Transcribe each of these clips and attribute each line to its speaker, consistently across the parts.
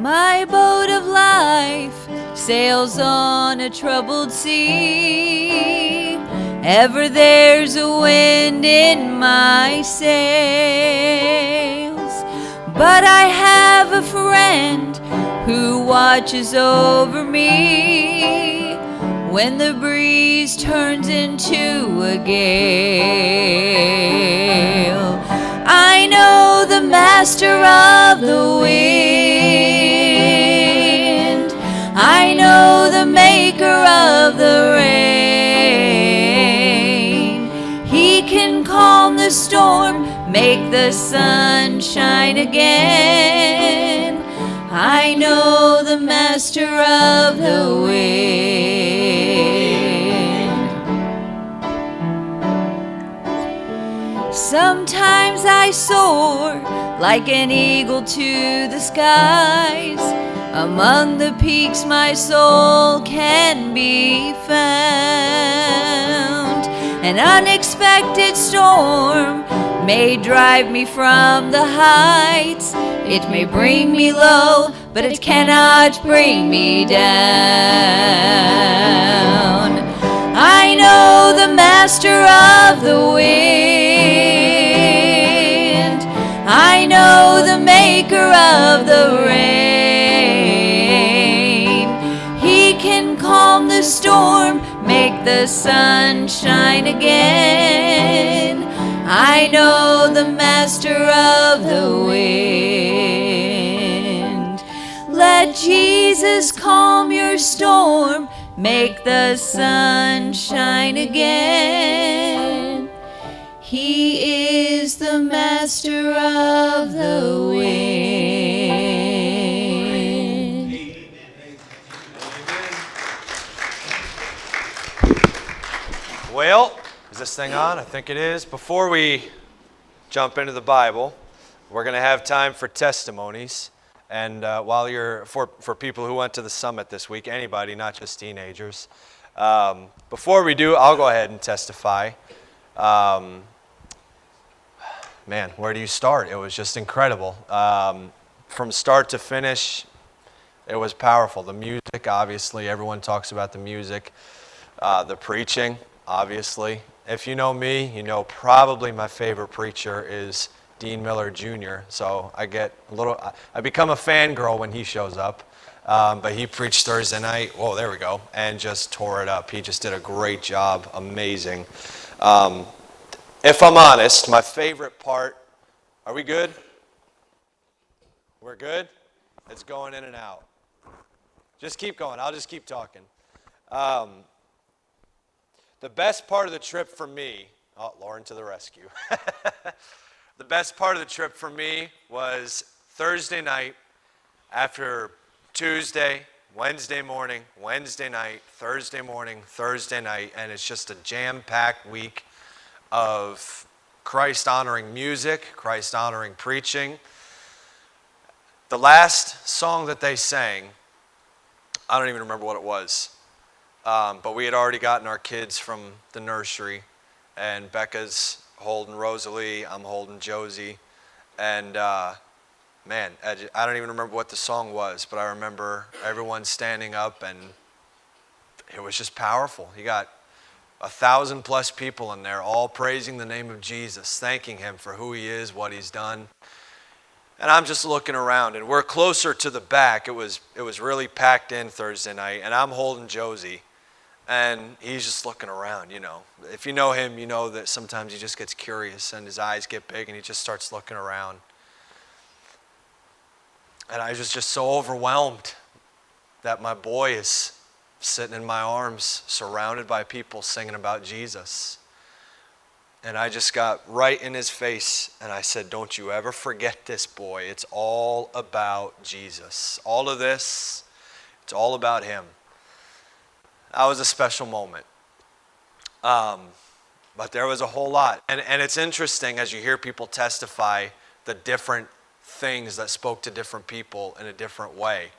Speaker 1: My boat of life sails on a troubled sea. Ever there's a wind in my sails. But I have a friend who watches over me when the breeze turns into a gale. I know the master of the wind. I know the maker of the rain. He can calm the storm, make the sun shine again. I know the master of the wind. Sometimes I soar like an eagle to the skies. Among the peaks my soul can be found. An unexpected storm may drive me from the heights. It may bring me low, but it cannot bring me down. I know the master of the wind. I know the maker of the rain. He can calm the storm, make the sun shine again. I know the master of the wind. Let Jesus calm your storm, make the sun shine again. He is the master of the wind.
Speaker 2: Well, is this thing on? I think it is. Before we jump into the Bible, we're going to have time for testimonies. And while you're, for people who went to the summit this week, anybody, not just teenagers. Before we do, I'll go ahead and testify. Man, where do you start? It was just incredible. From start to finish, it was powerful. The music, obviously, everyone talks about the music. The preaching, obviously. If you know me, you know probably my favorite preacher is Dean Miller Jr. So I become a fangirl when he shows up. But he preached Thursday night. Whoa, there we go. And just tore it up. He just did a great job. Amazing. If I'm honest, my favorite part, are we good? We're good? It's going in and out. Just keep going. I'll just keep talking. The best part of the trip for me, oh, Lauren to the rescue. The best part of the trip for me was Thursday night after Tuesday, Wednesday morning, Wednesday night, Thursday morning, Thursday night, and it's just a jam-packed week of Christ-honoring music, Christ-honoring preaching. The last song that they sang, I don't even remember what it was, but we had already gotten our kids from the nursery, and Becca's holding Rosalie, I'm holding Josie, and man, I don't even remember what the song was, but I remember everyone standing up, and it was just powerful. You got 1,000+ people in there, all praising the name of Jesus, thanking him for who he is, what he's done. And I'm just looking around, and we're closer to the back. It was really packed in Thursday night, and I'm holding Josie, and he's just looking around, you know. If you know him, you know that sometimes he just gets curious, and his eyes get big, and he just starts looking around. And I was just so overwhelmed that my boy is sitting in my arms, surrounded by people singing about Jesus. And I just got right in his face, and I said, don't you ever forget this, boy. It's all about Jesus. All of this, it's all about him. That was a special moment. But there was a whole lot. And it's interesting as you hear people testify the different things that spoke to different people in a different way.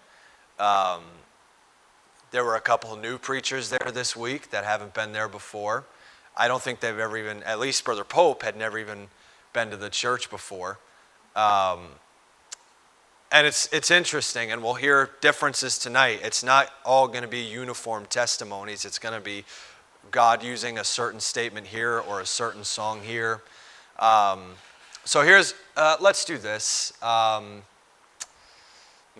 Speaker 2: There were a couple of new preachers there this week that haven't been there before. I don't think they've ever even, at least Brother Pope had never even been to the church before. And it's interesting, and we'll hear differences tonight. It's not all going to be uniform testimonies. It's going to be God using a certain statement here or a certain song here. So here's, let's do this. I'm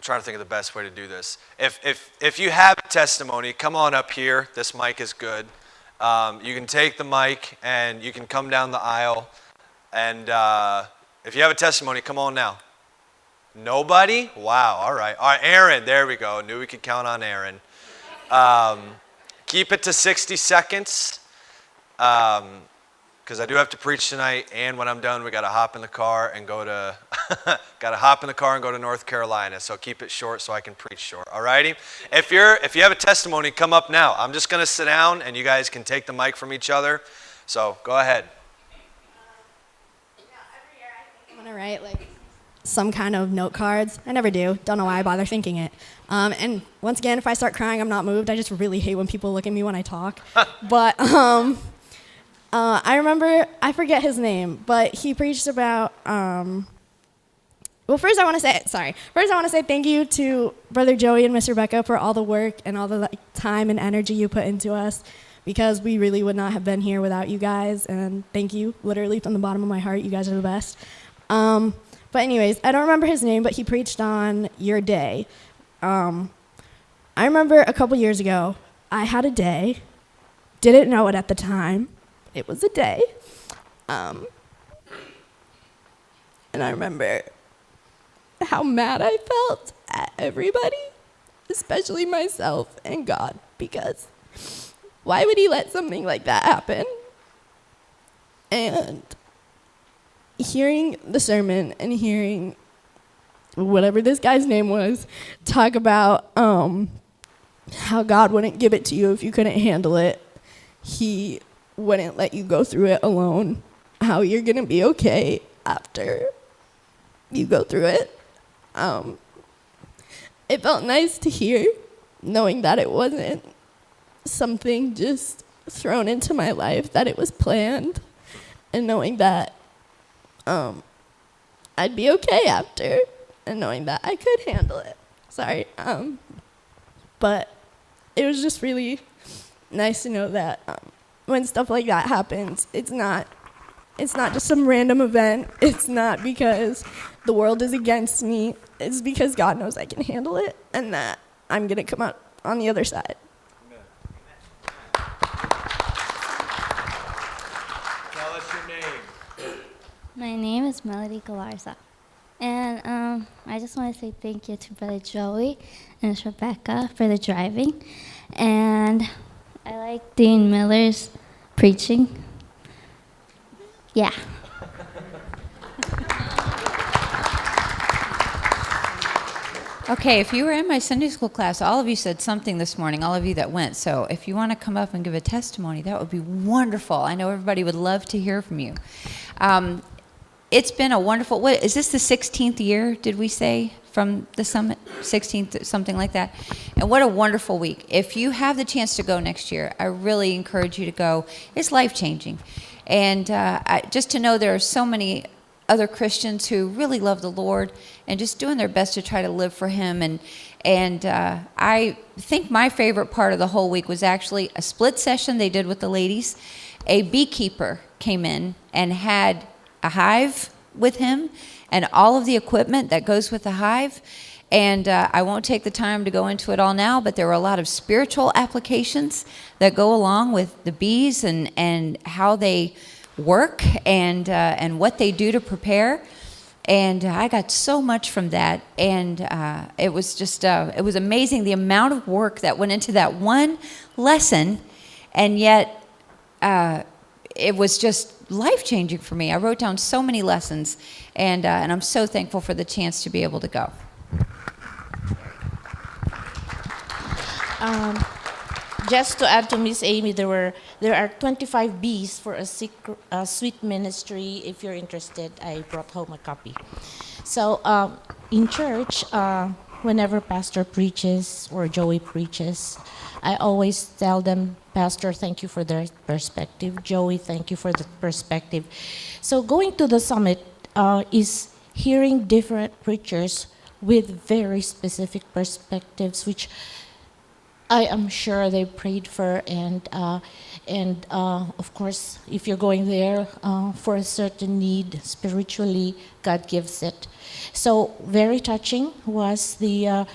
Speaker 2: trying to think of the best way to do this. If you have a testimony, come on up here. This mic is good. You can take the mic and you can come down the aisle. And if you have a testimony, come on now. Nobody? Wow, all right. All right, Aaron, there we go. Knew we could count on Aaron. Keep it to 60 seconds, because I do have to preach tonight, and when I'm done, we got to hop in the car and go to North Carolina. So keep it short so I can preach short. All righty? If you have a testimony, come up now. I'm just going to sit down, and you guys can take the mic from each other. So go ahead.
Speaker 3: Every year I want to write like some kind of note cards. I never do. Don't know why I bother thinking it. And once again, if I start crying, I'm not moved. I just really hate when people look at me when I talk. But I remember, I forget his name, but he preached about, first I want to say thank you to Brother Joey and Miss Rebecca for all the work and all the time and energy you put into us, because we really would not have been here without you guys. And thank you, literally from the bottom of my heart. You guys are the best. But anyways, I don't remember his name, but he preached on your day. I remember a couple years ago, I had a day, didn't know it at the time. It was a day. And I remember how mad I felt at everybody, especially myself and God, because why would he let something like that happen? And hearing the sermon and hearing whatever this guy's name was talk about how God wouldn't give it to you if you couldn't handle it. He wouldn't let you go through it alone. How you're going to be okay after you go through it. It felt nice to hear, knowing that it wasn't something just thrown into my life, that it was planned, and knowing that I'd be okay after, and knowing that I could handle it. Sorry. But it was just really nice to know that when stuff like that happens, it's not just some random event. It's not because the world is against me. It's because God knows I can handle it, and that I'm going to come out on the other side.
Speaker 2: Tell us your name.
Speaker 4: My name is Melody Galarza. And I just want to say thank you to Brother Joey and Miss Rebecca for the driving. And I like Dean Miller's preaching. Yeah.
Speaker 1: Okay, if you were in my Sunday school class, all of you said something this morning, all of you that went. So if you want to come up and give a testimony, that would be wonderful. I know everybody would love to hear from you. It's been a wonderful, is this the 16th year, did we say, from the summit? 16th, something like that. And what a wonderful week. If you have the chance to go next year, I really encourage you to go. It's life-changing. And just to know there are so many other Christians who really love the Lord and just doing their best to try to live for Him. And I think my favorite part of the whole week was actually a split session they did with the ladies. A beekeeper came in and had a hive with him and all of the equipment that goes with the hive. And I won't take the time to go into it all now, but there were a lot of spiritual applications that go along with the bees and how they work and what they do to prepare. And I got so much from that. And it was just, it was amazing the amount of work that went into that one lesson. And yet, it was just life-changing for me. I wrote down so many lessons, and I'm so thankful for the chance to be able to go.
Speaker 5: Just to add to Miss Amy, there are 25 B's for a sweet ministry. If you're interested, I brought home a copy. So in church, whenever Pastor preaches or Joey preaches, I always tell them, Pastor, thank you for their perspective. Joey, thank you for the perspective. So going to the summit is hearing different preachers with very specific perspectives, which I am sure they prayed for, and of course, if you're going there for a certain need spiritually, God gives it. So very touching was the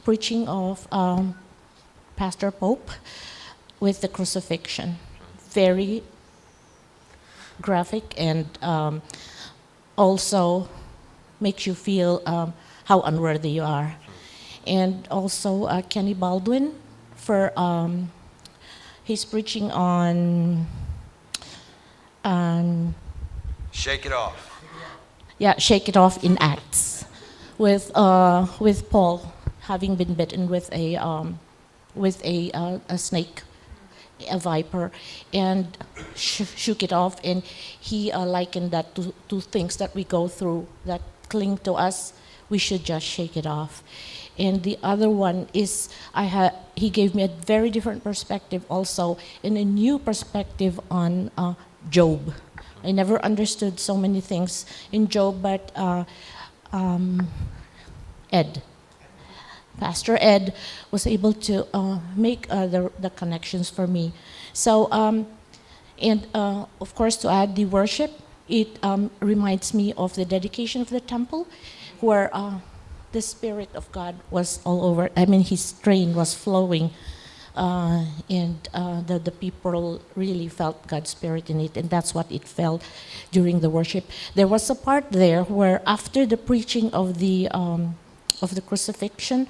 Speaker 5: preaching of Pastor Pope with the crucifixion. Very graphic and also makes you feel how unworthy you are. And also Kenny Baldwin for his preaching on
Speaker 2: Shake it off.
Speaker 5: Shake It Off in Acts, with Paul having been bitten with a snake, a viper, and shook it off, and he likened that to things that we go through that cling to us. We should just shake it off. And the other one is he gave me a very different perspective also, and a new perspective on Job. I never understood so many things in Job, but Pastor Ed was able to make the connections for me. So, and of course, to add the worship, it reminds me of the dedication of the temple, where the Spirit of God was all over. I mean, His train was flowing, and the people really felt God's Spirit in it, and that's what it felt during the worship. There was a part there where, after the preaching of the crucifixion,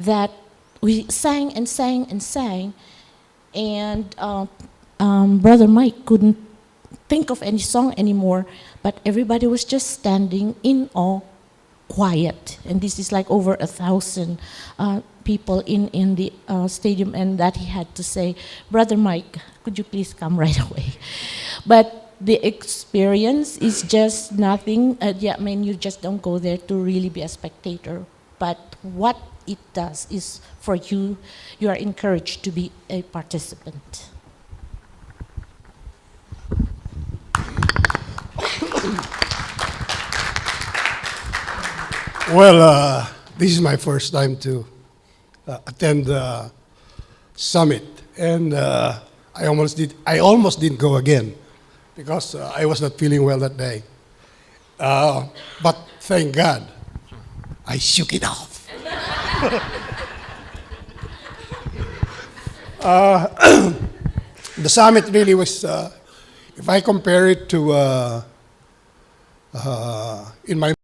Speaker 5: that we sang and sang and sang, and Brother Mike couldn't think of any song anymore, but everybody was just standing in awe, quiet. And this is like over 1,000 people in the stadium, and that he had to say, "Brother Mike, could you please come right away?" But the experience is just nothing. I mean, you just don't go there to really be a spectator. But what it does is, for you, you are encouraged to be a participant.
Speaker 6: Well, this is my first time to attend the summit, and I almost didn't go again because I was not feeling well that day. But thank God, I shook it off. The summit really was, if I compare it to in my